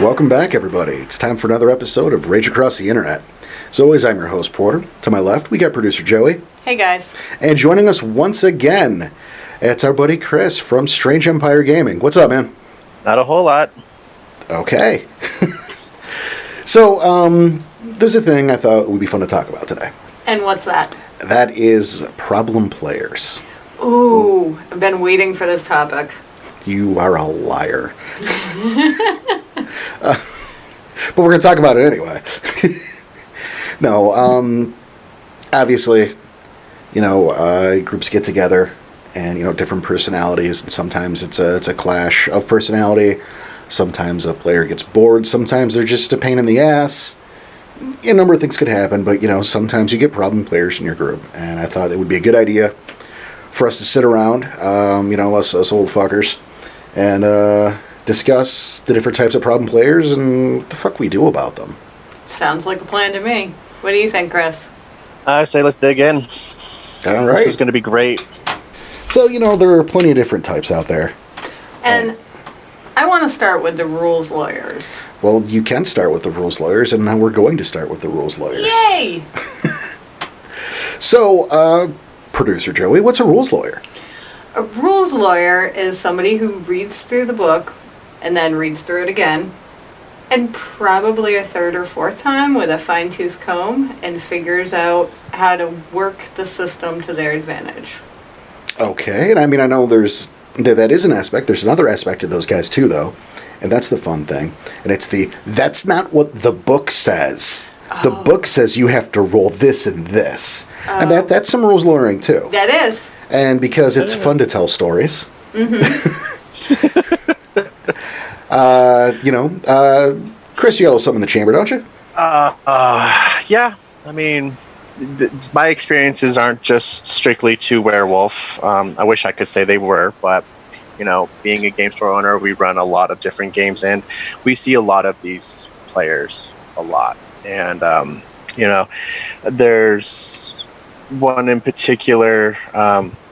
Welcome back, everybody. It's time for another episode of Rage Across the Internet. As always, I'm your host, Porter. To my left, we got producer Joey. Hey, guys. And joining us once again, it's our buddy Chris from Strange Empire Gaming. What's up, man? Not a whole lot. Okay. So, there's a thing I thought would be fun to talk about today. And what's that? That is problem players. Ooh, I've been waiting for this topic. You are a liar. But we're going to talk about it anyway. No, obviously, groups get together and, different personalities, and sometimes it's a clash of personality. Sometimes a player gets bored. Sometimes they're just a pain in the ass. A number of things could happen, but, sometimes you get problem players in your group. And I thought it would be a good idea for us to sit around, us old fuckers, and discuss the different types of problem players and what the fuck we do about them. Sounds like a plan to me. What do you think, Chris? I say let's dig in. All right. This is going to be great. So, there are plenty of different types out there. And I want to start with the rules lawyers. Well, you can start with the rules lawyers, and now we're going to start with the rules lawyers. Yay! So, producer Joey, what's a rules lawyer? A rules lawyer is somebody who reads through the book and then reads through it again, and probably a third or fourth time with a fine-tooth comb, and figures out how to work the system to their advantage. Okay, and I know that is an aspect. There's another aspect to those guys too, though, and that's the fun thing. And it's that's not what the book says. Oh. The book says you have to roll this and this. Oh. And that's some rules lawyering too. That is. And because it's fun to tell stories. Mm-hmm. Chris, you got something in the chamber, don't you? Yeah. My experiences aren't just strictly to Werewolf. I wish I could say they were, but, being a game store owner, we run a lot of different games, and we see a lot of these players a lot. And, there's one in particular,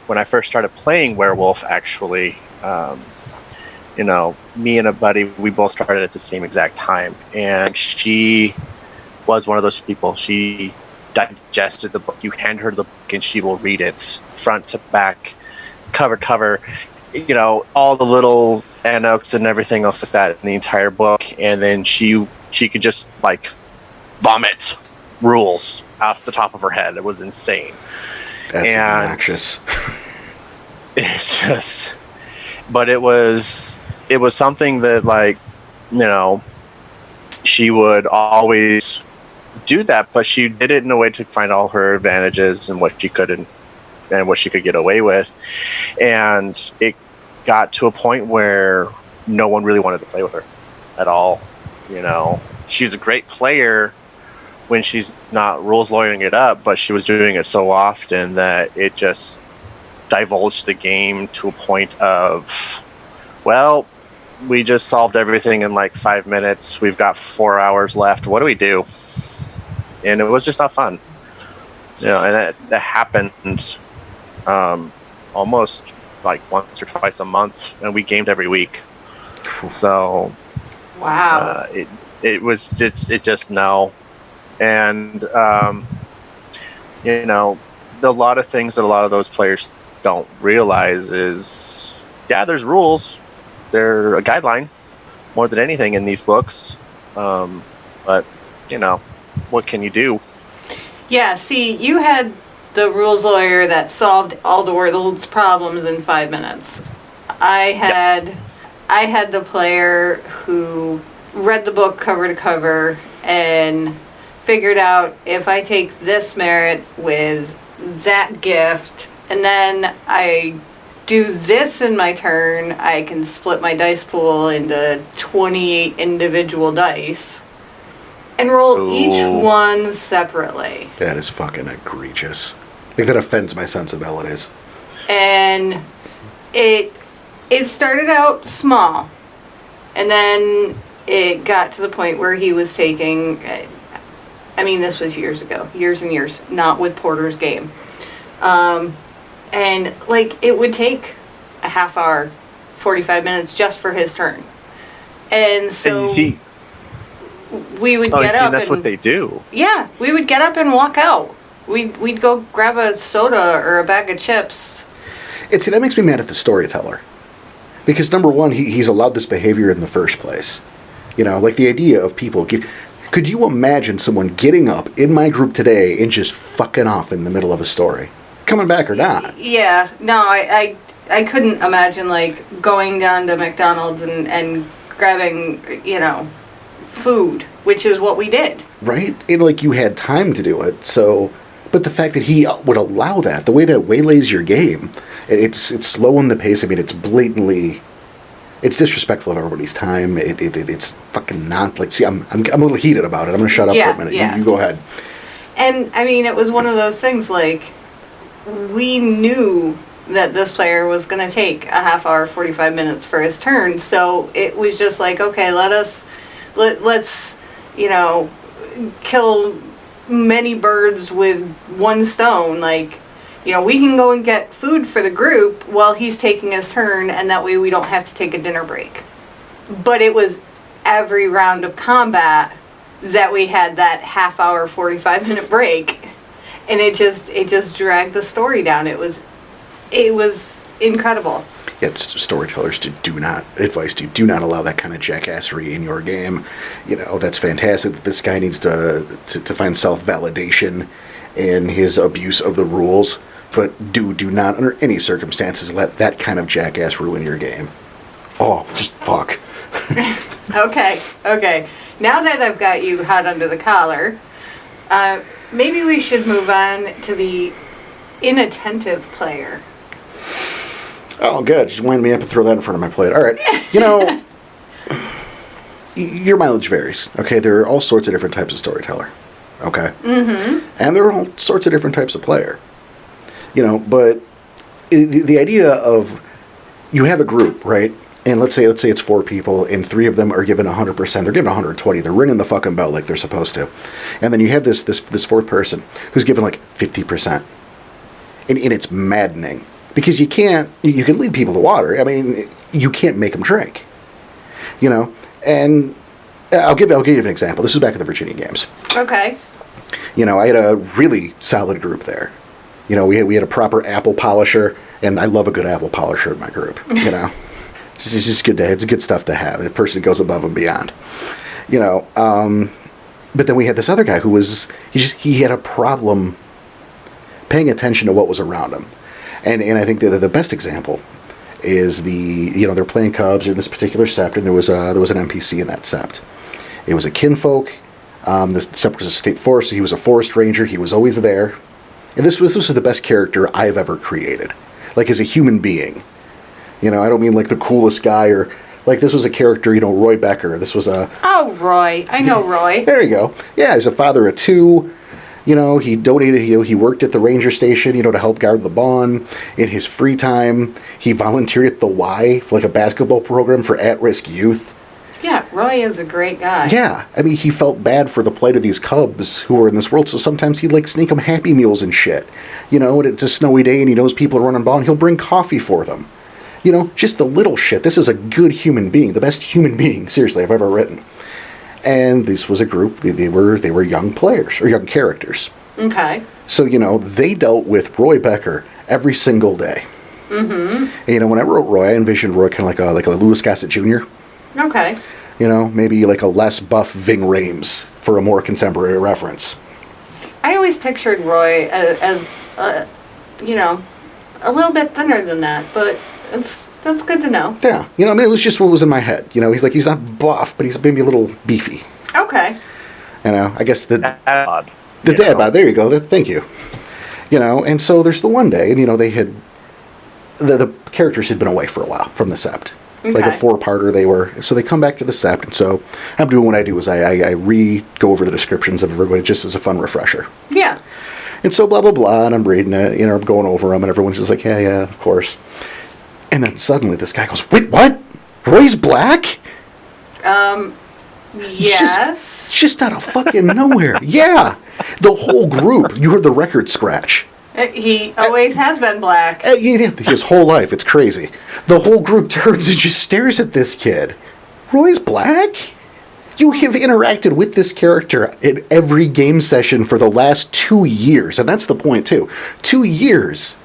when I first started playing Werewolf, actually, me and a buddy, we both started at the same exact time, and she was one of those people. She digested the book. You hand her the book and she will read it front to back, cover to cover, all the little anecdotes and everything else like that in the entire book. And then she could just vomit rules off the top of her head. It was insane. That's obnoxious. It's just, but it was something that she would always do that, but she did it in a way to find all her advantages and what she couldn't and what she could get away with. And it got to a point where no one really wanted to play with her at all. She's a great player when she's not rules lawyering it up, but she was doing it so often that it just divulged the game to a point of, well, we just solved everything in 5 minutes. We've got 4 hours left. What do we do? And it was just not fun. And that happened almost once or twice a month, and we gamed every week. So, wow. It was just no. And a lot of things that a lot of those players don't realize is, there's rules. They're a guideline more than anything in these books. But, what can you do? Yeah, see, you had the rules lawyer that solved all the world's problems in 5 minutes. I had the player who read the book cover to cover and figured out, if I take this merit with that gift, and then I do this in my turn, I can split my dice pool into 28 individual dice and roll each one separately. That is fucking egregious. That offends my sensibilities. And it started out small, and then it got to the point where he was taking, this was years ago, years and years, not with Porter's game. And it would take a half hour, 45 minutes just for his turn. And so, we would Oh, get see, up that's and what they do. yeah, we would get up and walk out. We'd go grab a soda or a bag of chips. See, that makes me mad at the storyteller. Because number one, he's allowed this behavior in the first place. You know, like the idea of people could you imagine someone getting up in my group today and just fucking off in the middle of a story? Coming back or not? Yeah, no, I couldn't imagine like going down to McDonald's and grabbing, food, which is what we did. Right? And like you had time to do it, so... But the fact that he would allow that, the way that waylays your game, it's slowing the pace. I mean, it's blatantly... It's disrespectful of everybody's time. It's fucking not... Like, see, I'm a little heated about it. I'm going to shut up for a minute. Yeah. You go ahead. And, I mean, it was one of those things, like, we knew that this player was going to take a half hour, 45 minutes for his turn, so it was just like, okay, let's kill many birds with one stone. Like, we can go and get food for the group while he's taking his turn, and that way we don't have to take a dinner break. But it was every round of combat that we had that half hour, 45-minute break, and it just dragged the story down. It was incredible. Yeah, it's storytellers do not allow that kind of jackassery in your game. That's fantastic that this guy needs to find self-validation in his abuse of the rules, but do not under any circumstances let that kind of jackass ruin your game. Oh, just fuck. Okay. Now that I've got you hot under the collar, maybe we should move on to the inattentive player. Oh, good. Just wind me up and throw that in front of my plate. All right. Your mileage varies. Okay, there are all sorts of different types of storyteller. Okay. Mm-hmm. And there are all sorts of different types of player. But the idea of you have a group, right? And let's say it's 4 people, and 3 of them are given 100%. They're given 120. They're ringing the fucking bell like they're supposed to. And then you have this 4th person who's given like 50%. And it's maddening. Because you can lead people to water. I mean, you can't make them drink. And I'll give you an example. This was back in the Virginia games. Okay. I had a really solid group there. We had a proper apple polisher, and I love a good apple polisher in my group. It's just good it's good stuff to have. A person who goes above and beyond. But then we had this other guy who was he had a problem paying attention to what was around him. And I think that the best example is they're playing Cubs in this particular sept, and there was an NPC in that sept. It was a kinfolk. The sept was a state forest, so he was a forest ranger. He was always there. And this was the best character I've ever created, like as a human being. I don't mean like the coolest guy or like this was a character, Roy Becker. This was a... Oh, Roy. I know Roy. There you go. Yeah, he's a father of 2. He donated, he worked at the ranger station, to help guard the barn. In his free time, he volunteered at the Y, for like a basketball program for at-risk youth. Yeah, Roy is a great guy. Yeah, I mean, he felt bad for the plight of these cubs who were in this world, so sometimes he'd like sneak them Happy Meals and shit. And it's a snowy day and he knows people are running ball and he'll bring coffee for them. Just the little shit. This is a good human being, the best human being, seriously, I've ever written. And this was a group, they were young players, or young characters. Okay. So, they dealt with Roy Becker every single day. Mm-hmm. And, when I wrote Roy, I envisioned Roy kind of like a Louis Gossett Jr. Okay. Maybe like a less buff Ving Rhames for a more contemporary reference. I always pictured Roy as a little bit thinner than that, but that's good to know. Yeah, it was just what was in my head. He's not buff, but he's maybe a little beefy. Okay. I guess the Dad bod. There you go. Thank you. And so there's the one day, and they had the characters had been away for a while from the sept. Okay. Like a 4-parter they were. So they come back to the sept, and so I'm doing what I do is I go over the descriptions of everybody just as a fun refresher. Yeah. And so blah, blah, blah, and I'm reading it, I'm going over them, and everyone's just like, yeah, of course. And then suddenly this guy goes, wait, what? Roy's black? Yes. Just out of fucking nowhere. Yeah. The whole group, you heard the record scratch. He always has been black. His whole life, it's crazy. The whole group turns and just stares at this kid. Roy's black? You have interacted with this character in every game session for the last 2 years, and that's the point, too. 2 years.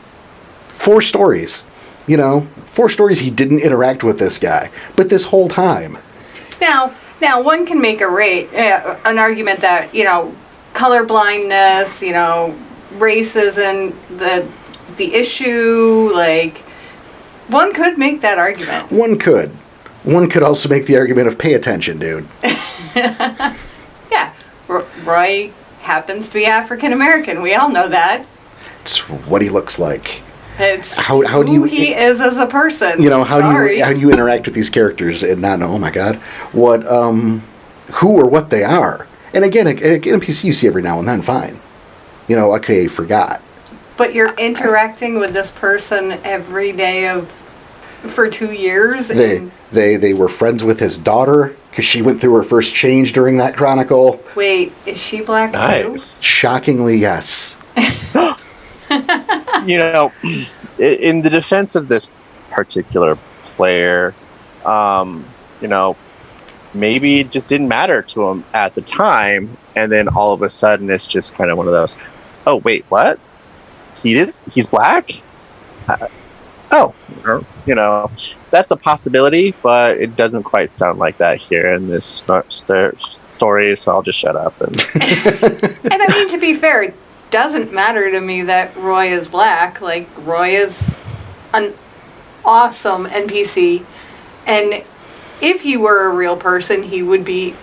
4 stories. 4 stories he didn't interact with this guy, but this whole time. Now one can make an argument that, color blindness, race isn't the issue, like, one could make that argument. One could. One could also make the argument of pay attention, dude. Yeah. Roy happens to be African American. We all know that. It's what he looks like. It's how do who he is as a person. How do you interact with these characters and not know, oh my god, what who or what they are? And again, an NPC you see every now and then, fine. Okay, forgot. But you're interacting with this person every day for 2 years. They were friends with his daughter because she went through her first change during that chronicle. Wait, is she black too? Shockingly, yes. In the defense of this particular player, maybe it just didn't matter to him at the time, and then all of a sudden it's just kind of one of those, oh wait, what? He's black? That's a possibility, but it doesn't quite sound like that here in this story, so I'll just shut up. And I mean, to be fair, it doesn't matter to me that Roy is black. Like, Roy is an awesome NPC, and if he were a real person, he would be,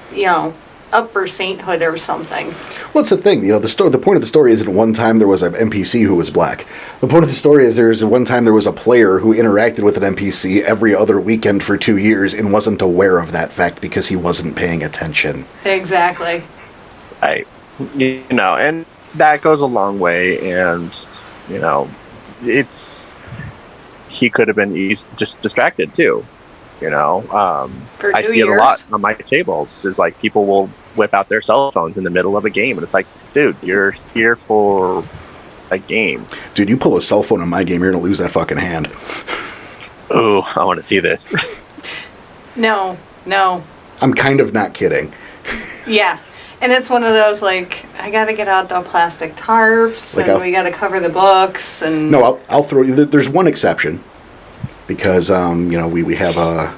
up for sainthood or something. Well, it's the thing, the point of the story isn't one time there was an NPC who was black. The point of the story is there's one time there was a player who interacted with an NPC every other weekend for 2 years and wasn't aware of that fact because he wasn't paying attention. Exactly. And that goes a long way, and, he could have been just distracted too. I see it a lot on my tables. Is like people will whip out their cell phones in the middle of a game, and it's like, dude, you're here for a game. Dude, you pull a cell phone in my game, you're gonna lose that fucking hand. Ooh, I want to see this. No. I'm kind of not kidding. Yeah. And it's one of those, like, I got to get out the plastic tarps, and we got to cover the books, and... No, I'll throw you... There's one exception, because, we have a...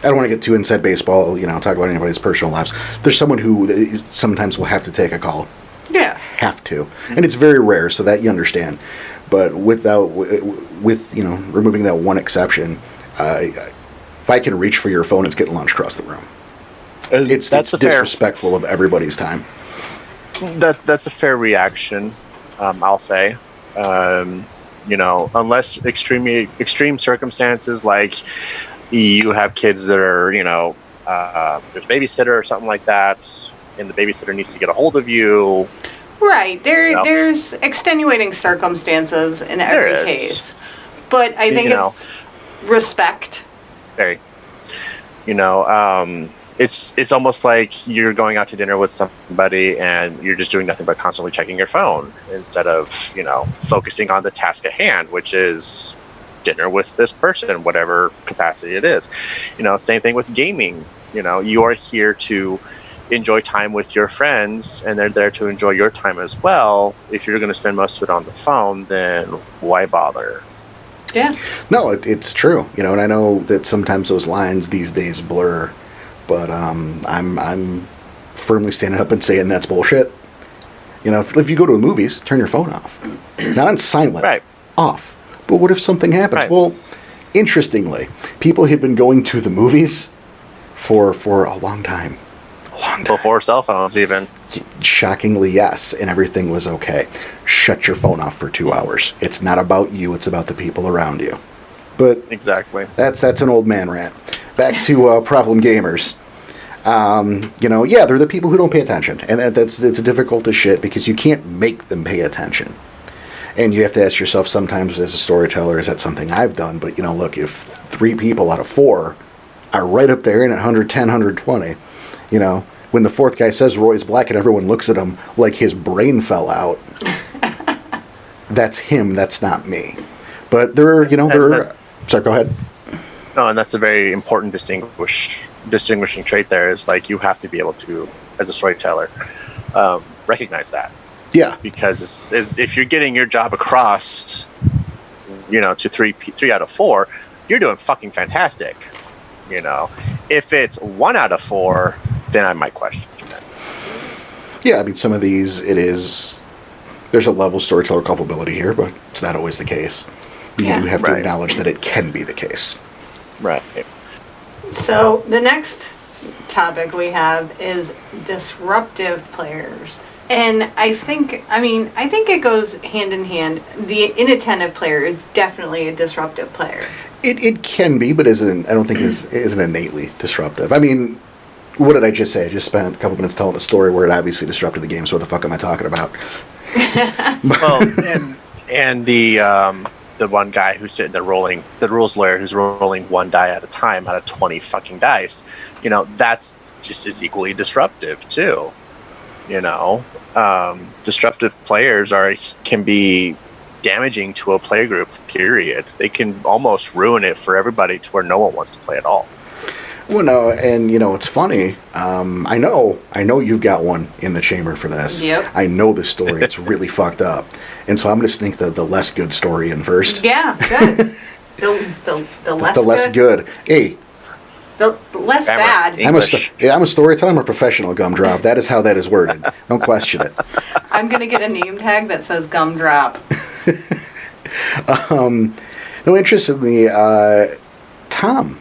I don't want to get too inside baseball, talk about anybody's personal lives. There's someone who sometimes will have to take a call. Yeah. Have to. And it's very rare, so that you understand. But with removing that one exception, if I can reach for your phone, it's getting launched across the room. It's disrespectful of everybody's time. That's a fair reaction, I'll say. Unless extreme circumstances, like you have kids that are, there's a babysitter or something like that, and the babysitter needs to get a hold of you. Right. There's extenuating circumstances in every case. But I think it's respect. Very. It's almost like you're going out to dinner with somebody and you're just doing nothing but constantly checking your phone instead of, focusing on the task at hand, which is dinner with this person, whatever capacity it is. Same thing with gaming. You are here to enjoy time with your friends, and they're there to enjoy your time as well. If you're going to spend most of it on the phone, then why bother? Yeah. No, it's true. And I know that sometimes those lines these days blur. But I'm firmly standing up and saying that's bullshit. If you go to the movies, turn your phone off. Not on silent. Right. Off. But what if something happens? Right. Well, interestingly, people have been going to the movies for a long time. Before cell phones, even. Shockingly, yes. And everything was okay. Shut your phone off for 2 hours. It's not about you. It's about the people around you. But exactly. That's an old man rant. Back to problem gamers. They're the people who don't pay attention, and it's difficult as shit because you can't make them pay attention. And you have to ask yourself sometimes as a storyteller, is that something I've done? But look, if 3 people out of 4 are right up there in at 110, 120, when the 4th guy says Roy's black and everyone looks at him like his brain fell out, that's him. That's not me. But sorry, go ahead. No, and that's a very important distinguishing trait there is like you have to be able to, as a storyteller, recognize that. Yeah. Because if you're getting your job across, to three out of 4, you're doing fucking fantastic. If it's 1 out of 4, then I might question it. Yeah, I mean, some of these, there's a level of storyteller culpability here, but it's not always the case. You have to acknowledge that it can be the case. Right. So the next topic we have is disruptive players. And I think it goes hand in hand. The inattentive player is definitely a disruptive player. It can be, but I don't think isn't innately disruptive. I mean, what did I just say? I just spent a couple minutes telling a story where it obviously disrupted the game, so what the fuck am I talking about? Well, and the one guy who's sitting there rolling, the rules lawyer who's rolling 1 die at a time out of 20 fucking dice, that's just as equally disruptive too. Disruptive players can be damaging to a player group, period. They can almost ruin it for everybody to where no one wants to play at all. Well, no, and it's funny. I know you've got one in the chamber for this. Yep. I know this story. It's really fucked up, and so I'm going to sneak the less good story in first. Yeah, good. the less good. Hey. The less bad. I'm a storyteller. I'm a professional, Gumdrop. That is how that is worded. Don't question it. I'm going to get a name tag that says Gumdrop. No, interestingly, Tom.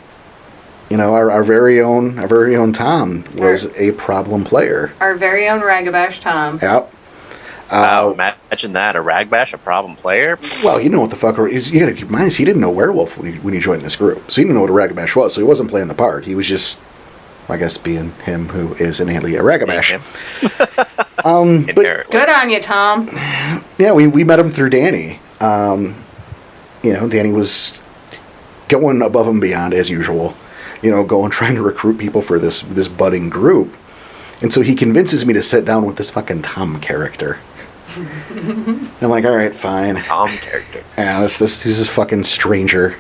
Our very own Tom was a problem player. Our very own Ragabash Tom. Yep. Imagine that, a Ragbash, a problem player. Well, you know what the fuck is. You gotta keep in mind, he didn't know Werewolf when he joined this group, so he didn't know what a Ragabash was. So he wasn't playing the part. He was just, I guess, being him who is innately a Ragabash. But good on you, Tom. Yeah, we met him through Danny. Danny was going above and beyond as usual. Trying to recruit people for this budding group. And so he convinces me to sit down with this fucking Tom character. I'm like, all right, fine. Tom character. Yeah, he's this fucking stranger.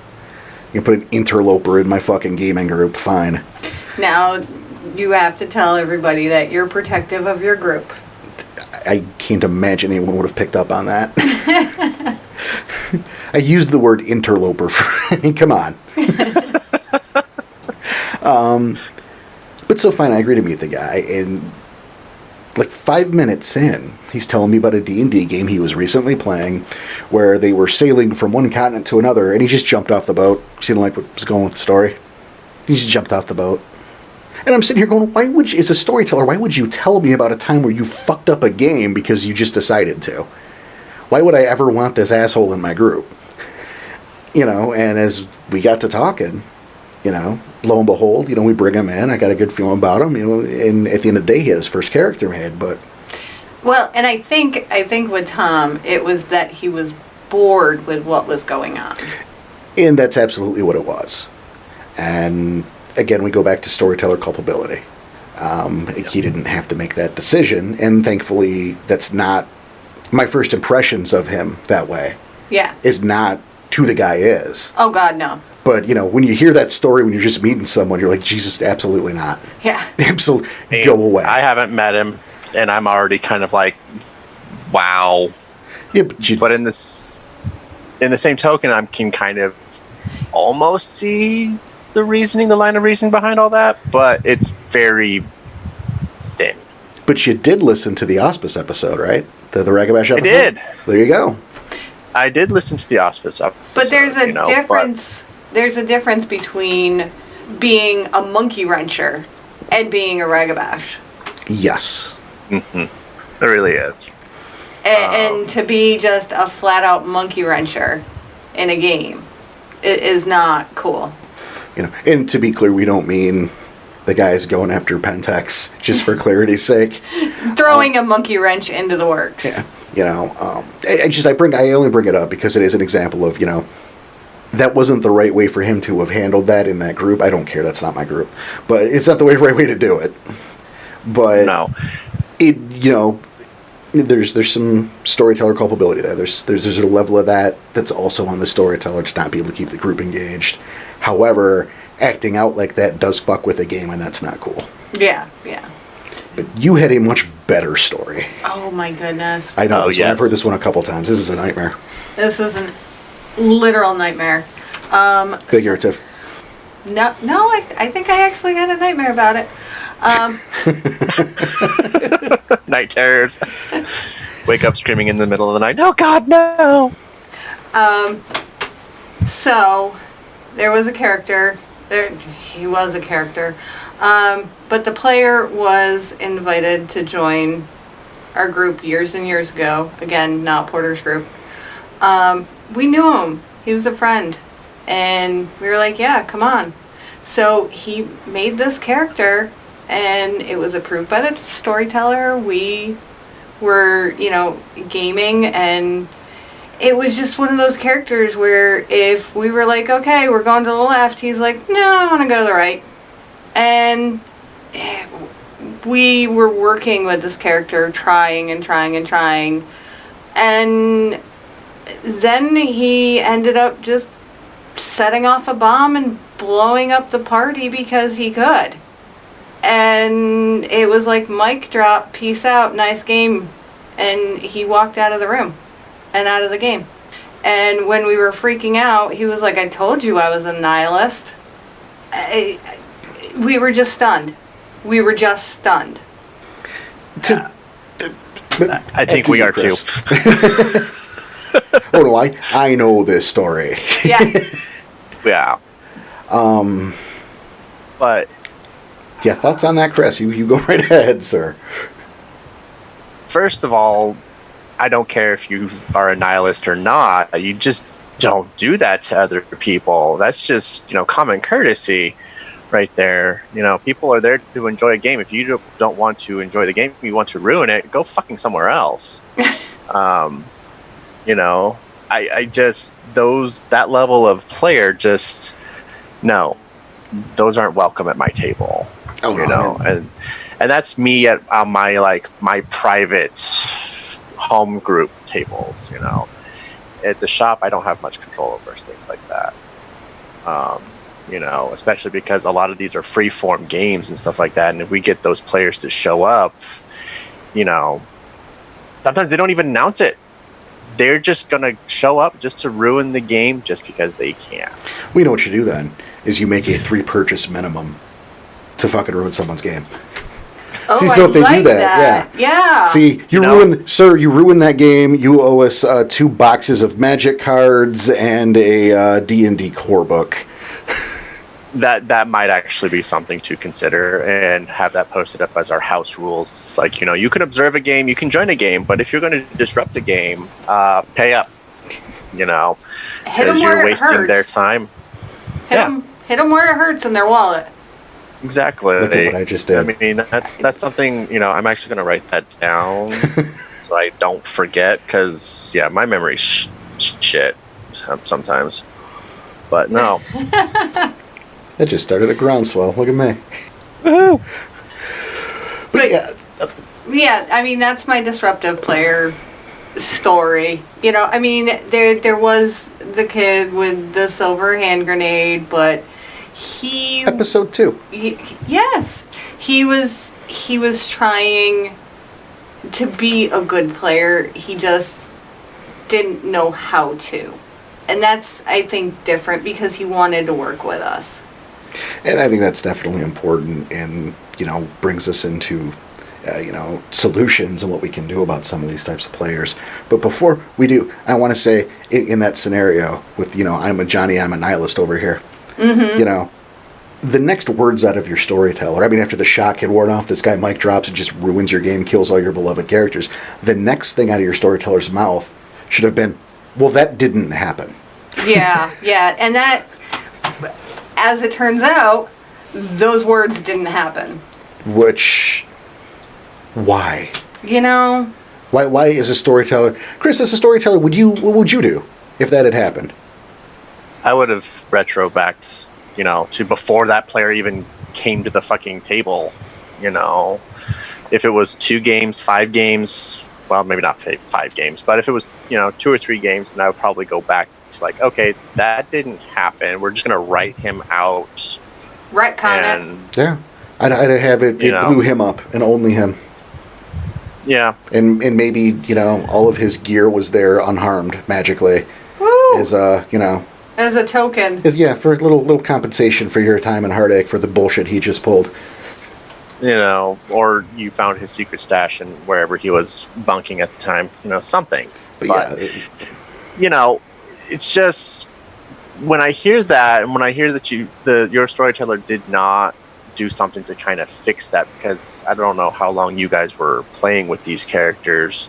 You can put an interloper in my fucking gaming group, fine. Now, you have to tell everybody that you're protective of your group. I can't imagine anyone would have picked up on that. I used the word interloper come on. But so fine, I agree to meet the guy, and like 5 minutes in, he's telling me about a D&D game he was recently playing where they were sailing from one continent to another, and he just jumped off the boat. He didn't like what was going with the story. He just jumped off the boat. And I'm sitting here going, as a storyteller, why would you tell me about a time where you fucked up a game because you just decided to? Why would I ever want this asshole in my group? And as we got to talking, lo and behold, we bring him in. I got a good feeling about him, and at the end of the day, he had his first character made, but... Well, and I think with Tom, it was that he was bored with what was going on. And that's absolutely what it was. And again, we go back to storyteller culpability. He didn't have to make that decision, and thankfully, that's not... My first impressions of him that way. Yeah. Is not who the guy is. Oh, God, no. But, when you hear that story, when you're just meeting someone, you're like, Jesus, absolutely not. Yeah. Absolutely. Go away. I haven't met him, and I'm already kind of like, wow. Yeah, but in the same token, I can kind of almost see the line of reasoning behind all that, but it's very thin. But you did listen to the Auspice episode, right? The Ragabash episode? I did. There you go. I did listen to the Auspice episode. But there's a difference. There's a difference between being a monkey wrencher and being a Ragabash. Yes. Mm-hmm. There really is. And to be just a flat-out monkey wrencher in a game, it is not cool. And to be clear, we don't mean the guys going after Pentex, just for clarity's sake. Throwing a monkey wrench into the works. Yeah. I only bring it up because it is an example of, that wasn't the right way for him to have handled that in that group. I don't care. That's not my group. But it's not the right way to do it. But no. There's some storyteller culpability there. There's a level of that's also on the storyteller to not be able to keep the group engaged. However, acting out like that does fuck with a game, and that's not cool. Yeah. But you had a much better story. Oh my goodness. I know Oh, this one. yes. I've heard this one a couple times. This is a nightmare. This is a literal nightmare. Figurative. No, I think I actually had a nightmare about it. Night terrors. Wake up screaming in the middle of the night. No, God, no! So, there was a character. He was a character. But the player was invited to join our group years and years ago. Again, not Porter's group. We knew him. He was a friend. And we were like, yeah, come on. So he made this character, and it was approved by the storyteller. We were, gaming, and it was just one of those characters where if we were like, okay, we're going to the left, he's like, no, I want to go to the right. And we were working with this character, trying. And then he ended up just setting off a bomb and blowing up the party because he could. And it was like, mic drop, peace out, nice game. And he walked out of the room and out of the game. And when we were freaking out, he was like, I told you I was a nihilist. We were just stunned. I think we are too. Oh no, I know this story. Yeah. Yeah. But Yeah, thoughts on that, Chris? You go right ahead, sir. first of all, I don't care if you are a nihilist or not. You just don't do that to other people. That's just, common courtesy right there. People are there to enjoy a game. If you don't want to enjoy the game, you want to ruin it, go fucking somewhere else. I just, that level of player, just, no, those aren't welcome at my table. Oh, no, and that's me at my private home group tables. At the shop, I don't have much control over things like that. Especially because a lot of these are free form games and stuff like that, and if we get those players to show up, sometimes they don't even announce it. They're just gonna show up just to ruin the game just because they can. We know what you do then is you make a 3 purchase minimum to fucking ruin someone's game. Oh, See, so if they like do that, yeah. See, you ruined that game. You owe us 2 boxes of Magic cards and a D&D core book. That might actually be something to consider and have that posted up as our house rules. It's like, you can observe a game, you can join a game, but if you're going to disrupt a game, pay up. Because you're wasting their time. Hit them where it hurts in their wallet. Exactly. Look at what I just did. I mean, that's something, I'm actually going to write that down so I don't forget, because, my memory's shit sometimes. But no. That just started a groundswell. Look at me. Woohoo! But yeah. Yeah, I mean, that's my disruptive player story. There was the kid with the silver hand grenade, but he... Episode 2. Yes. He was trying to be a good player. He just didn't know how to. And that's, I think, different because he wanted to work with us. And I think that's definitely important and, brings us into, solutions and what we can do about some of these types of players. But before we do, I want to say in that scenario with, I'm a nihilist over here. Mm-hmm. The next words out of your storyteller, after the shock had worn off, this guy mic drops and just ruins your game, kills all your beloved characters. The next thing out of your storyteller's mouth should have been, well, that didn't happen. Yeah. And that, as it turns out, those words didn't happen. Why? Why as a storyteller, Chris, as a storyteller, what would you do if that had happened? I would have retro-backed, to before that player even came to the fucking table. If it was 2 games, 5 games, well, maybe not 5 games, but if it was, 2 or 3 games, then I would probably go back to okay, that didn't happen. We're just going to write him out Retcon it. And Yeah. I'd have it, You it know. blew him up, and only him. yeah, And maybe, all of his gear was there unharmed magically. Woo! As, As a token. for a little compensation for your time and heartache for the bullshit he just pulled. or you found his secret stash and wherever he was bunking at the time, something. But But yeah, it's just when I hear that, and when I hear that your storyteller did not do something to kind of fix that, because I don't know how long you guys were playing with these characters,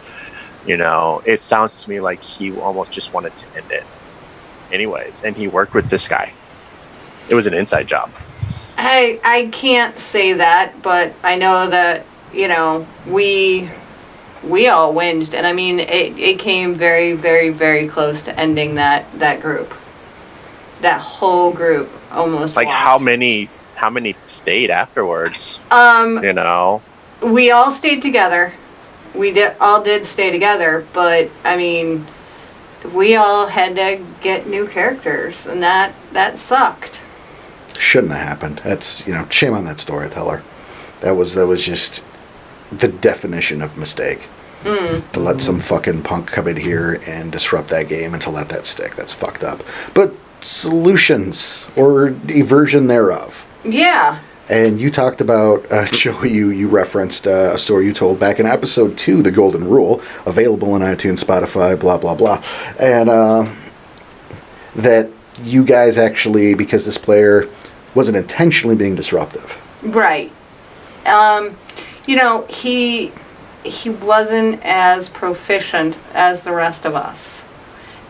it sounds to me like he almost just wanted to end it anyways, and he worked with this guy. It was an inside job. I can't say that, but I know that, we all whinged, and I mean, it came very, very, very close to ending that group. That whole group almost Like walked. how many stayed afterwards? We all stayed together. We all did stay together, but I mean, we all had to get new characters, and that sucked. shouldn't have happened. That's, shame on that storyteller. That was just the definition of mistake. To let some fucking punk come in here and disrupt that game and to let that stick. That's fucked up. But solutions, or a version thereof. Yeah. And you talked about, Joey, you referenced a story you told back in episode 2, The Golden Rule, available on iTunes, Spotify, blah, blah, blah. And that you guys actually, because this player wasn't intentionally being disruptive. Right. He wasn't as proficient as the rest of us.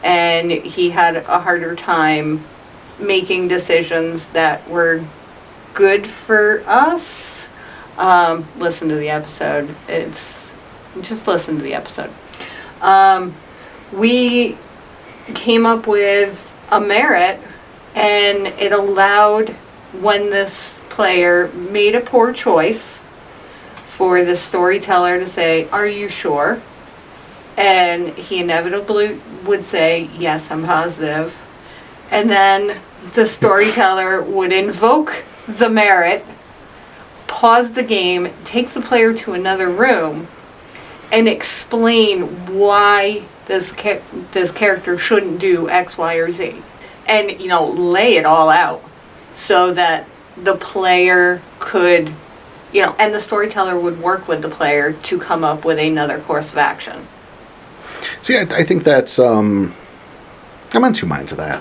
And he had a harder time making decisions that were good for us. Listen to the episode. Just listen to the episode. We came up with a merit, and it allowed, when this player made a poor choice, for the storyteller to say, "Are you sure?" And he inevitably would say, "Yes, I'm positive." And then the storyteller would invoke the merit, pause the game, take the player to another room, and explain why this character shouldn't do X, Y, or Z. And, lay it all out so that the player could, and the storyteller would work with the player to come up with another course of action. See, I think that's, I'm on two minds of that.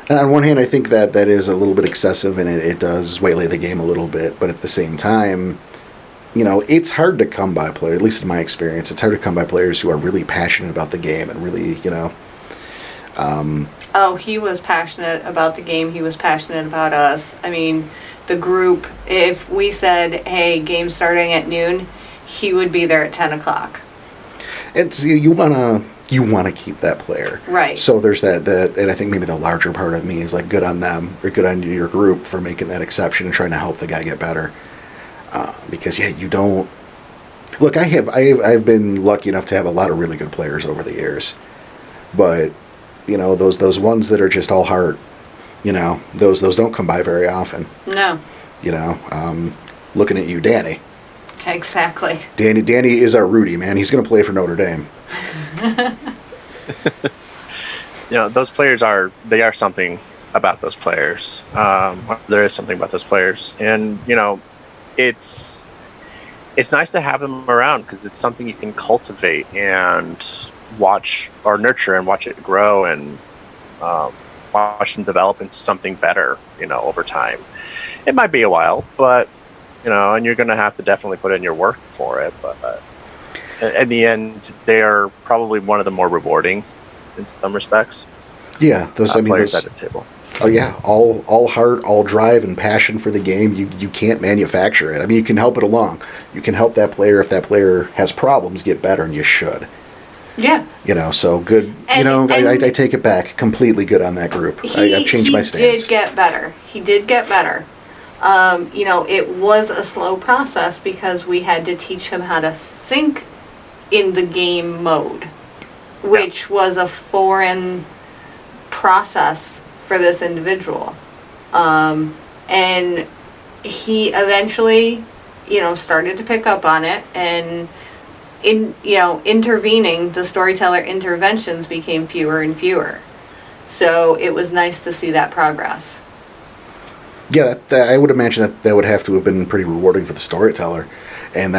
And on one hand, I think that is a little bit excessive, and it does waylay the game a little bit. But at the same time, it's hard to come by players, at least in my experience, it's hard to come by players who are really passionate about the game and really, Oh, he was passionate about the game. He was passionate about us. I mean, the group, if we said, "Hey, game starting at noon," he would be there at 10 o'clock. It's, you wanna keep that player. Right. So there's that, and I think maybe the larger part of me is like, good on them, or good on your group for making that exception and trying to help the guy get better. Because you don't. Look, I've been lucky enough to have a lot of really good players over the years, but those ones that are just all heart, those don't come by very often. No. Looking at you, Danny. Exactly. Danny is our Rudy, man. He's going to play for Notre Dame. Those players are something about those players. There is something about those players, and it's nice to have them around because it's something you can cultivate and watch or nurture and watch it grow and watch them develop into something better. Over time, it might be a while, but and you're going to have to definitely put in your work for it. But in the end, they are probably one of the more rewarding in some respects. Yeah, players at the table. Oh yeah, all heart, all drive, and passion for the game. You can't manufacture it. I mean, you can help it along. You can help that player if that player has problems get better, and you should. Yeah. So good. And I take it back. Completely good on that group. I've changed my stance. He did get better. It was a slow process because we had to teach him how to think in the game mode, which was a foreign process for this individual. And he eventually, started to pick up on it, and intervening, the storyteller interventions became fewer and fewer. So it was nice to see that progress. Yeah, I would imagine that would have to have been pretty rewarding for the storyteller, and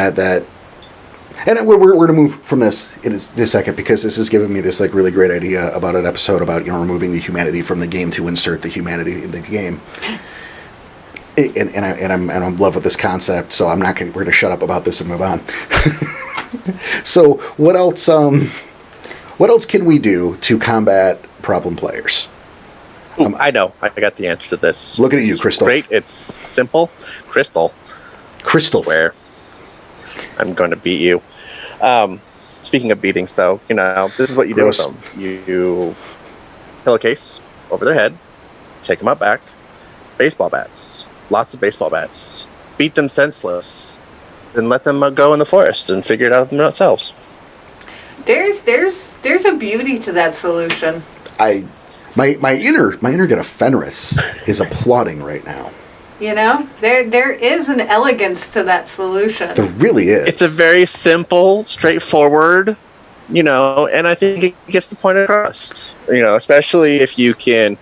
and we're going to move from this in a second, because this has given me this like really great idea about an episode about removing the humanity from the game to insert the humanity in the game. And I'm in love with this concept, so we're going to shut up about this and move on. So what else? What else can we do to combat problem players? I know. I got the answer to this. Look at you, Crystal. Great. It's simple. Crystal. Where? I'm going to beat you. Speaking of beatings, though, this is what you Gross. do with them. You pillowcase over their head, take them out back, baseball bats, lots of baseball bats, beat them senseless, then let them go in the forest and figure it out themselves. There's a beauty to that solution. My inner get Fenris is applauding right now. There is an elegance to that solution. There really is. It's a very simple, straightforward, and I think it gets the point across. Especially if you can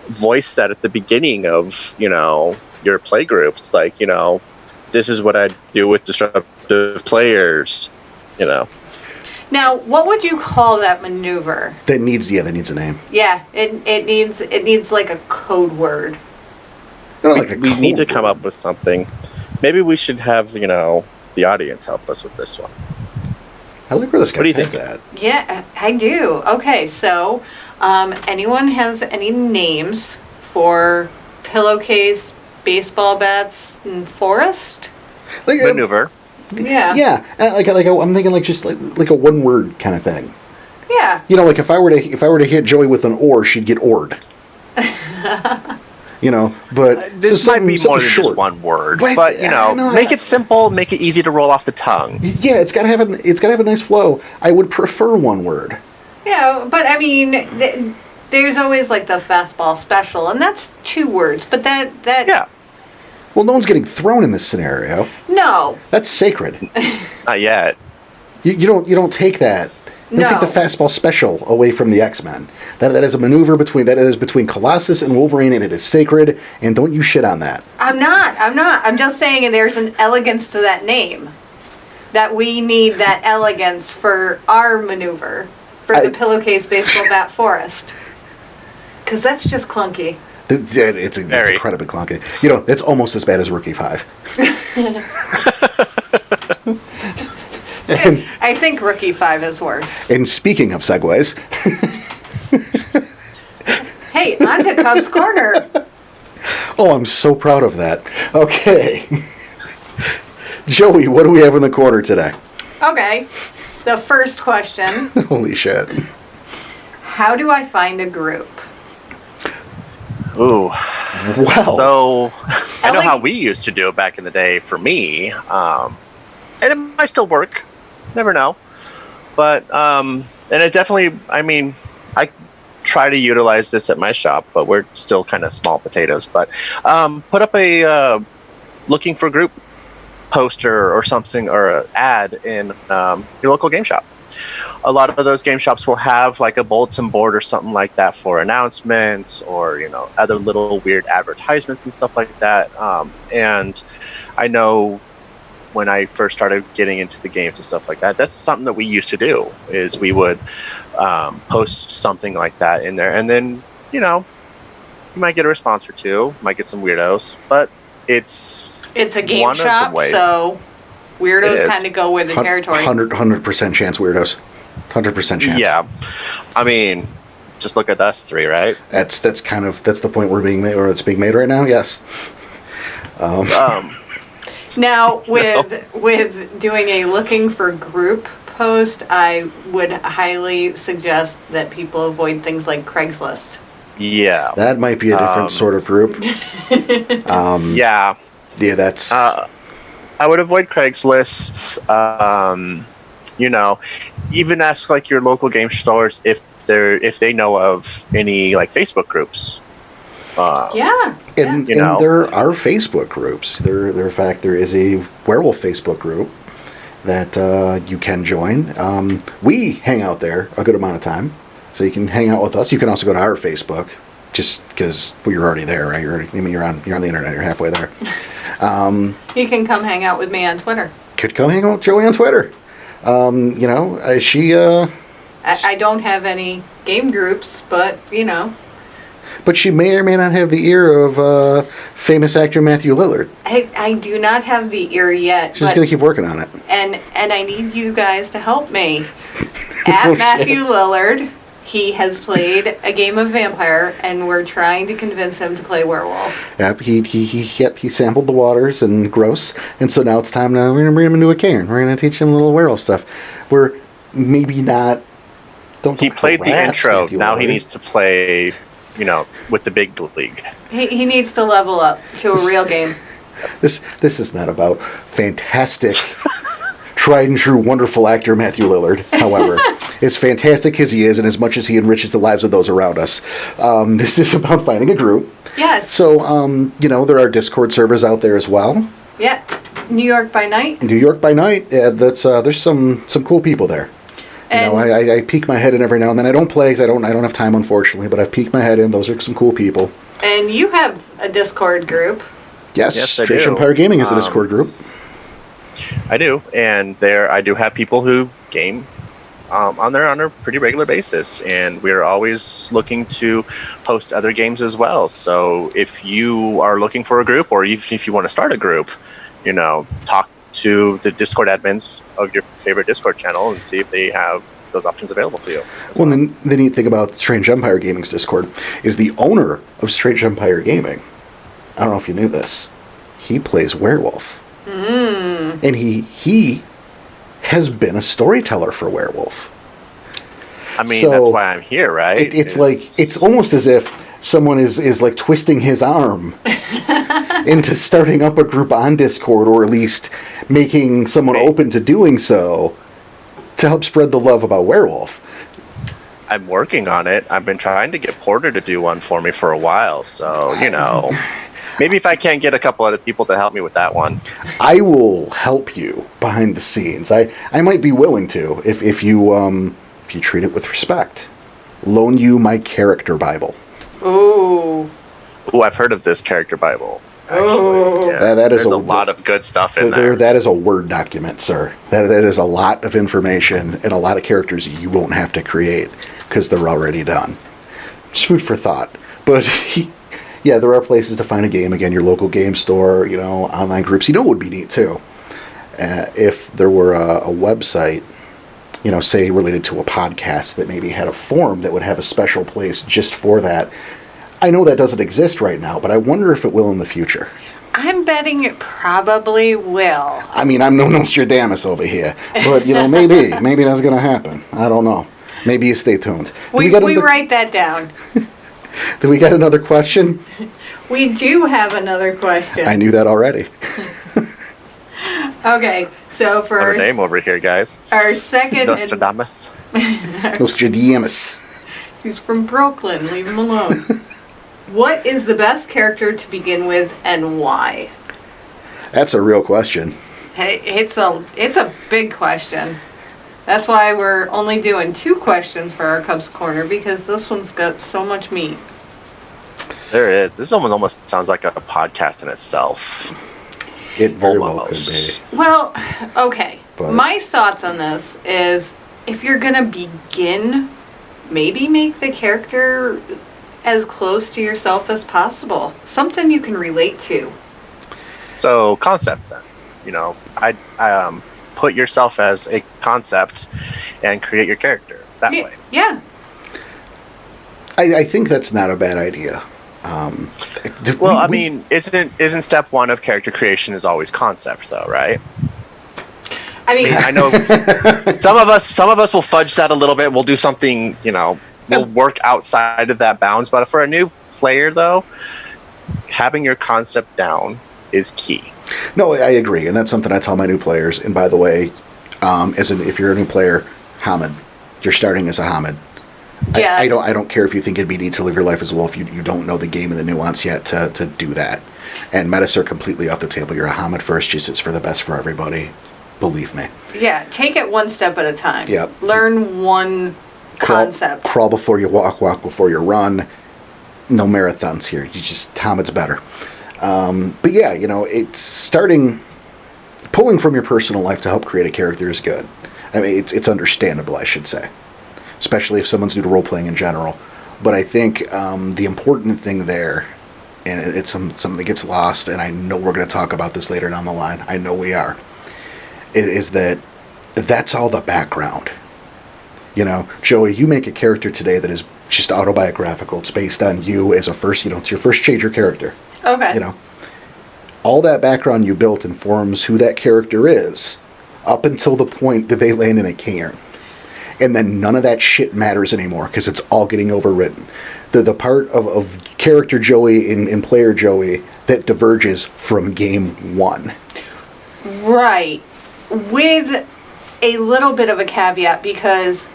voice that at the beginning of, your play groups. Like, this is what I do with disruptive players, Now, what would you call that maneuver? That needs a name. Yeah, it needs like a code word. We need to come up with something. Maybe we should have, the audience help us with this one. I like where this What do you guy's think? at. Yeah, I do. Okay, so anyone has any names for pillowcase, baseball bats, and forest? Like, Maneuver. Yeah. Yeah, I'm thinking just like a one word kind of thing. Yeah. Like if I were to hit Joey with an oar, she'd get oared. But This so might be more than short. just one word, But, but make it simple, make it easy to roll off the tongue. Yeah, it's gotta have a nice flow. I would prefer one word. Yeah, but I mean, there's always like the fastball special, and that's 2 words. But that Yeah, Well, no one's getting thrown in this scenario. No. That's sacred. not yet. You don't take that. You don't take the fastball special away from the X-Men. That is a maneuver between Colossus and Wolverine, and it is sacred. And don't you shit on that. I'm not. I'm just saying there's an elegance to that name. That we need that elegance for our maneuver. For the pillowcase baseball bat forest. Because that's just clunky. It's incredibly clunky. It's almost as bad as Rookie 5. And I think Rookie 5 is worse. And speaking of segues... Hey, on to Cubs Corner. Oh, I'm so proud of that. Okay. Joey, what do we have in the corner today? Okay. The first question. Holy shit. How do I find a group? Ooh. Wow. So, I know how we used to do it back in the day for me. And it might still work. Never know. But, and it definitely, I try to utilize this at my shop, but we're still kind of small potatoes. But put up a looking for group poster or something, or an ad in your local game shop. A lot of those game shops will have like a bulletin board or something like that for announcements, or other little weird advertisements and stuff like that. And I know when I first started getting into the games and stuff like that, that's something that we used to do, is we would post something like that in there, and then you might get a response or two, might get some weirdos, but it's a game shop, so weirdos kind of go with the territory. 100% chance weirdos. 100% chance. Yeah, just look at us 3, right? That's the point we're being made, or it's being made right now. Yes. Now, with doing a looking for group post, I would highly suggest that people avoid things like Craigslist. Yeah. That might be a different sort of group. Yeah. Yeah, that's... I would avoid Craigslist. Even ask like your local game stores if they know of any like Facebook groups. Yeah. And, You know. and there are Facebook groups. In fact, there is a Werewolf Facebook group that you can join. We hang out there a good amount of time, so you can hang out with us. You can also go to our Facebook, just because you're already there, right? You're on the internet. You're halfway there. You can come hang out with me on Twitter. Could come hang out with Joey on Twitter. She. I don't have any game groups, but, But she may or may not have the ear of famous actor Matthew Lillard. I do not have the ear yet. She's going to keep working on it. And I need you guys to help me. At Matthew Lillard, he has played a game of vampire, and we're trying to convince him to play werewolf. Yep, he sampled the waters and gross, and so now it's time to we're gonna bring him into a cairn. We're gonna teach him a little werewolf stuff. We're maybe not. He played the intro. Matthew Now Lillard. he needs to play, with the big league. He needs to level up to a real game. This is not about fantastic, tried and true, wonderful actor Matthew Lillard. However, as fantastic as he is, and as much as he enriches the lives of those around us, this is about finding a group. Yes. So, there are Discord servers out there as well. Yeah. New York by Night. New York by Night. There's some cool people there. And I peek my head in every now and then. I don't play because I don't have time, unfortunately. But I've peeked my head in. Those are some cool people. And you have a Discord group. Yes, Yes, I Strange do. Empire Gaming is a Discord group. I do, and there I do have people who game on there on a pretty regular basis, and we're always looking to host other games as well. So if you are looking for a group, or even if you want to start a group, talk to the Discord admins of your favorite Discord channel and see if they have those options available to you. Well, then the neat thing about Strange Empire Gaming's Discord is the owner of Strange Empire Gaming. I don't know if you knew this. He plays Werewolf. And he has been a storyteller for Werewolf. I mean, So, that's why I'm here, right? It's almost as if someone is like twisting his arm into starting up a group on Discord, or at least making someone open to doing so, to help spread the love about Werewolf. I'm working on it. I've been trying to get Porter to do one for me for a while, so maybe if I can't get a couple other people to help me with that one. I will help you behind the scenes. I might be willing to if you treat it with respect. Loan you my character Bible. Ooh. Ooh, I've heard of this character Bible. Actually, Oh. yeah. That is There's a lot of good stuff in there. That is a Word document, sir. That is a lot of information and a lot of characters you won't have to create because they're already done. It's food for thought. But yeah, there are places to find a game. Again, your local game store, online groups. What would be neat too? If there were a website, say related to a podcast that maybe had a forum that would have a special place just for that. I know that doesn't exist right now, but I wonder if it will in the future. I'm betting it probably will. I mean, I'm no Nostradamus over here, but maybe that's gonna happen. I don't know. Maybe you stay tuned. We write that down. Do we got another question? We do have another question. I knew that already. Okay, so for Another name over here, guys. our second... Nostradamus. Nostradamus. He's from Brooklyn. Leave him alone. What is the best character to begin with, and why? That's a real question. Hey, it's a big question. That's why we're only doing 2 questions for our Cubs Corner, because this one's got so much meat. There is. This almost sounds like a podcast in itself. It very well could Almost. be. Well, okay. But- My thoughts on this is, if you're gonna begin, maybe make the character as close to yourself as possible. Something you can relate to. So concept then. I put yourself as a concept and create your character that way. Yeah. I think that's not a bad idea. Well, isn't step 1 of character creation is always concept though, right? I mean, I know some of us will fudge that a little bit. We'll do something, we'll work outside of that bounds. But for a new player, though, having your concept down is key. No, I agree, and that's something I tell my new players. And by the way, if you're a new player, Hamid, you're starting as a Hamid. Yeah. I don't care if you think it'd be neat to live your life as a wolf. You don't know the game and the nuance yet to do that. And metas are completely off the table. You're a Hamid first, just it's for the best for everybody. Believe me. Yeah, take it one step at a time. Yep. Learn one concept. Crawl before you walk before you run. No marathons here. You just, Hamid's better. But yeah, it's pulling from your personal life to help create a character is good. I mean, it's understandable, I should say. Especially if someone's new to role-playing in general. But I think the important thing there, and it's something that gets lost, and I know we're going to talk about this later down the line, I know we are, is that that's all the background. Joey, you make a character today that is just autobiographical. It's based on you as a first, it's your first change your character. Okay. All that background you built informs who that character is up until the point that they land in a cairn. And then none of that shit matters anymore because it's all getting overwritten. The part of character Joey in player Joey that diverges from game one. Right. With a little bit of a caveat because,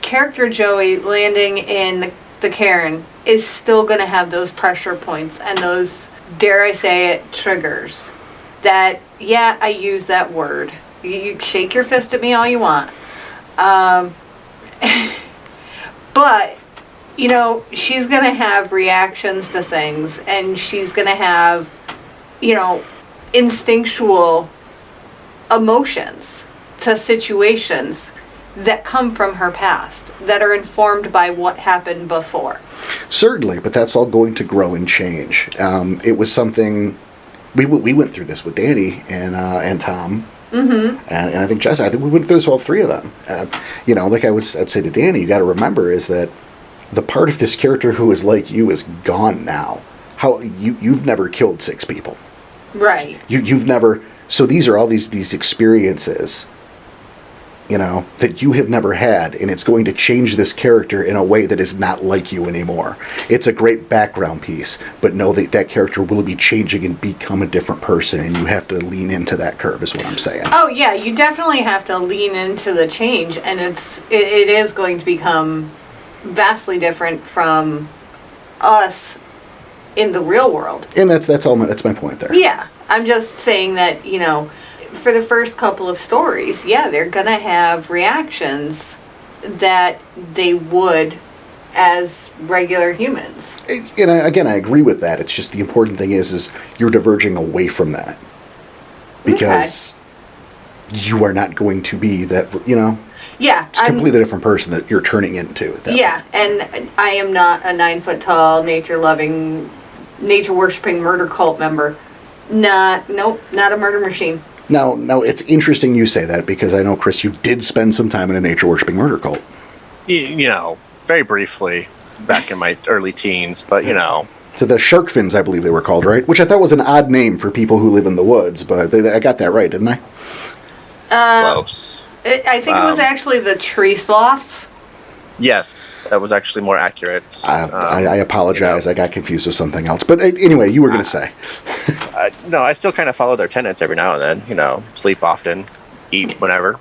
character Joey landing in the cairn is still going to have those pressure points and those, dare I say it, triggers. That, yeah, I use that word. You shake your fist at me all you want. But, she's going to have reactions to things, and she's going to have, instinctual emotions to situations that come from her past, that are informed by what happened before. Certainly, but that's all going to grow and change. It was something, we went through this with Danny and Tom. Mm-hmm. And I think Jess, I think we went through this with all three of them. Like I'd say to Danny, you got to remember is that the part of this character who is like you is gone now. How you've never killed 6 people, right? You've never. So these are all these experiences, that you have never had, and it's going to change this character in a way that is not like you anymore. It's a great background piece, but know that character will be changing and become a different person, and you have to lean into that curve, is what I'm saying. Oh yeah, you definitely have to lean into the change, and it is going to become vastly different from us in the real world. And that's my point there. Yeah, I'm just saying that, for the first couple of stories, yeah, they're going to have reactions that they would as regular humans. And I agree with that. It's just the important thing is you're diverging away from that. Because you are not going to be that, Yeah. It's a completely different person that you're turning into. Yeah, and I am not a 9-foot-tall, nature-loving, nature-worshipping murder cult member. Nope, not a murder machine. Now, it's interesting you say that because I know, Chris, you did spend some time in a nature-worshipping murder cult. Very briefly back in my early teens, but, So the shark fins, I believe they were called, right? Which I thought was an odd name for people who live in the woods, but I got that right, didn't I? Close. I think it was actually the tree sloths. Yes, that was actually more accurate. I apologize. I got confused with something else. But anyway, you were going to say. No, I still kind of follow their tenets every now and then. Sleep often, eat whenever.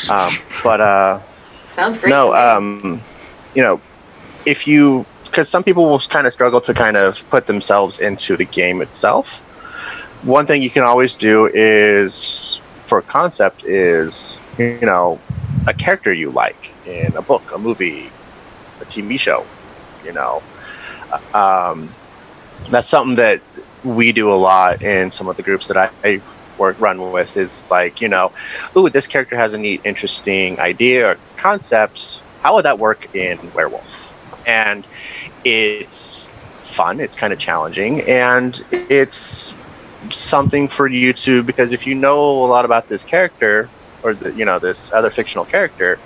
But sounds great. No, if you, because some people will kind of struggle to kind of put themselves into the game itself. One thing you can always do is, for a concept, is a character you like in a book, a movie, a TV show. That's something that we do a lot in some of the groups that I run with. Is like, ooh, this character has a neat, interesting idea or concept. How would that work in Werewolf? And it's fun. It's kind of challenging, and it's something for you to, because if you know a lot about this character or this other fictional character,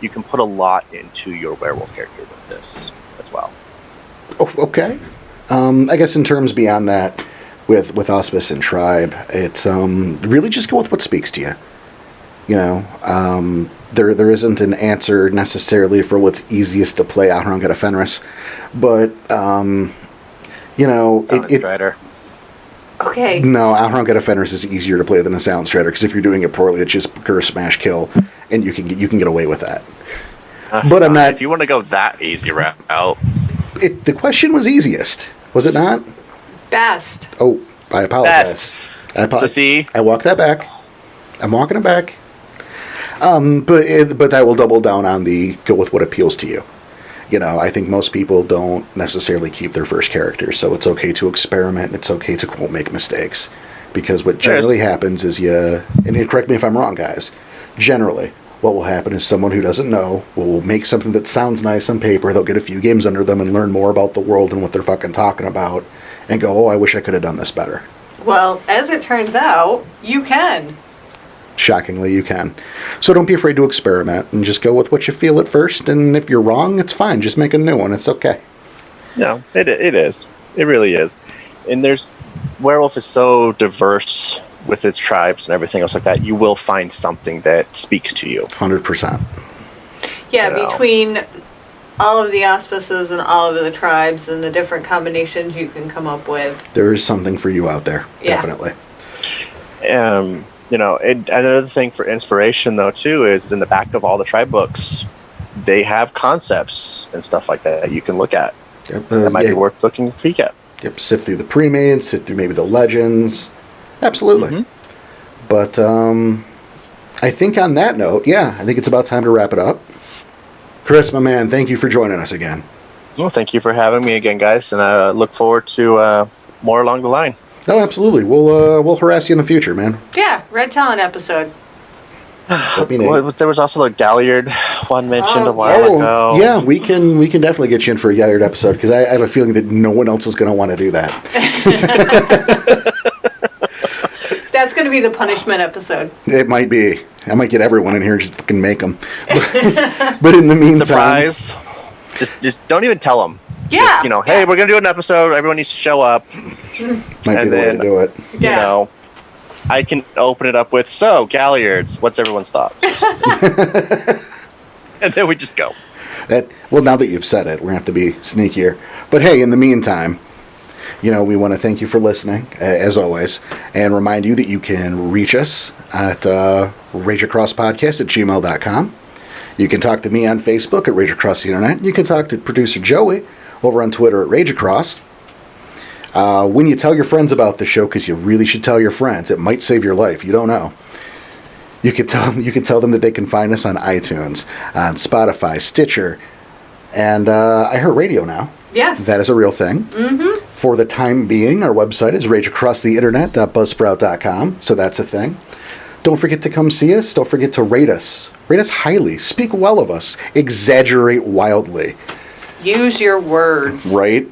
you can put a lot into your werewolf character with this as well. Oh, okay. I guess in terms beyond that, with Auspice and Tribe, it's really just go with what speaks to you. There isn't an answer necessarily for what's easiest to play Ahronga Fenris, but Strider. Okay. No, Ahronga Fenris is easier to play than a Sound Strider because if you're doing it poorly, it's just curse, smash, kill, and you can get away with that. But I'm not. If you want to go that easy route, The question was easiest, was it not? Best. Oh, I apologize. best. So see, I walk that back. I'm walking it back. But that will double down on the go with what appeals to you. I think most people don't necessarily keep their first character, so it's okay to experiment. And it's okay to quote make mistakes, because what generally happens is and correct me if I'm wrong, guys. Generally, what will happen is someone who doesn't know will make something that sounds nice on paper. They'll get a few games under them and learn more about the world and what they're fucking talking about, and go, "Oh, I wish I could have done this better." Well, as it turns out, you can. Shockingly, you can. So don't be afraid to experiment and just go with what you feel at first. And if you're wrong, it's fine. Just make a new one. It's okay. no, it is. It really is. And Werewolf is so diverse with its tribes and everything else like that. You will find something that speaks to you. 100%. Yeah, You know. between all of the auspices and all of the tribes and the different combinations you can come up with. There is something for you out there. Yeah. Definitely. And another thing for inspiration, though, too, is in the back of all the tribe books, they have concepts and stuff like that you can look at. Yep, That might be worth looking a peek at. Yep, sift through the pre-made, sift through maybe the legends. Absolutely. But I think on that note, I think it's about time to wrap it up. Chris, my man, thank you for joining us again. Well, thank you for having me again, guys, and I look forward to more along the line. Oh, absolutely. We'll harass you in the future, man. Yeah, Red Talon episode. That'd be neat. Well, there was also the Galliard one mentioned a while ago. Yeah, we can definitely get you in for a Galliard episode, because I have a feeling that no one else is going to want to do that. That's going to be the punishment episode. It might be. I might get everyone in here and just fucking make them. But in the meantime, Surprise! Just don't even tell them. Yeah. Just, hey, we're gonna do an episode. Everyone needs to show up. might be the way to do it. Yeah. I can open it up with, so, Galliards, what's everyone's thoughts? And then we just go. Now that you've said it, we're going to have to be sneakier. But hey, in the meantime, we want to thank you for listening, as always, and remind you that you can reach us at rageacrosspodcast@gmail.com. You can talk to me on Facebook at Rage Across the Internet. You can talk to producer Joey over on Twitter at Rage Across. When you tell your friends about the show, because you really should tell your friends, it might save your life. You don't know. You can tell them that they can find us on iTunes, on Spotify, Stitcher, and iHeartRadio now. Yes. That is a real thing. Mm-hmm. For the time being, our website is rageacrosstheinternet.buzzsprout.com, so that's a thing. Don't forget to come see us. Don't forget to rate us. Rate us highly. Speak well of us. Exaggerate wildly. Use your words. Right?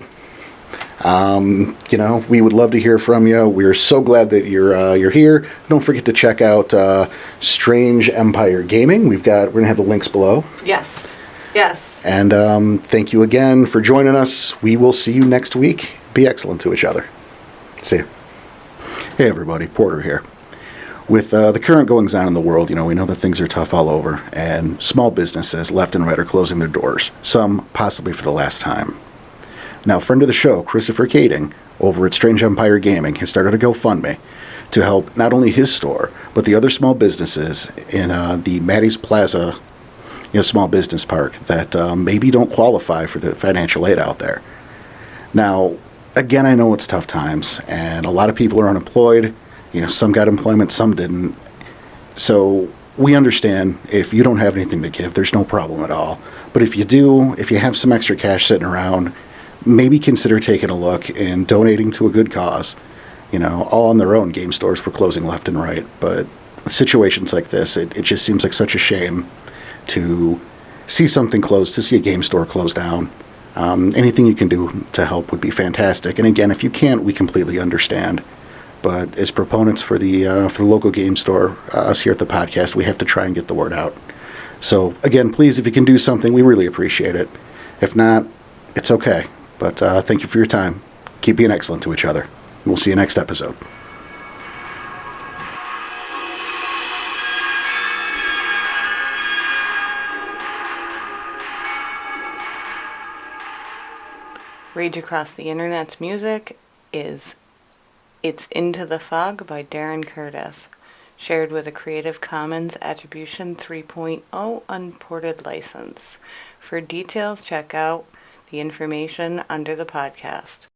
We would love to hear from you. We're so glad that you're here. Don't forget to check out Strange Empire Gaming. We're gonna have the links below. Yes. And thank you again for joining us. We will see you next week. Be excellent to each other. See you. Hey everybody, Porter here. With the current goings on in the world, we know that things are tough all over, and small businesses left and right are closing their doors. Some possibly for the last time. Now, friend of the show, Christopher Kaeding, over at Strange Empire Gaming, has started a GoFundMe to help not only his store, but the other small businesses in the Maddie's Plaza small business park that maybe don't qualify for the financial aid out there. Now, again, I know it's tough times, and a lot of people are unemployed. Some got employment, some didn't. So we understand if you don't have anything to give, there's no problem at all. But if you do, if you have some extra cash sitting around, maybe consider taking a look and donating to a good cause. All on their own, game stores were closing left and right. But situations like this, it just seems like such a shame to see something close, to see a game store close down. Anything you can do to help would be fantastic. And again, if you can't, we completely understand. But as proponents for the local game store, us here at the podcast, we have to try and get the word out. So again, please, if you can do something, we really appreciate it. If not, it's okay. But thank you for your time. Keep being excellent to each other. We'll see you next episode. Rage Across the Internet's music is It's Into the Fog by Darren Curtis. shared with a Creative Commons Attribution 3.0 unported license. For details, check out the information under the podcast.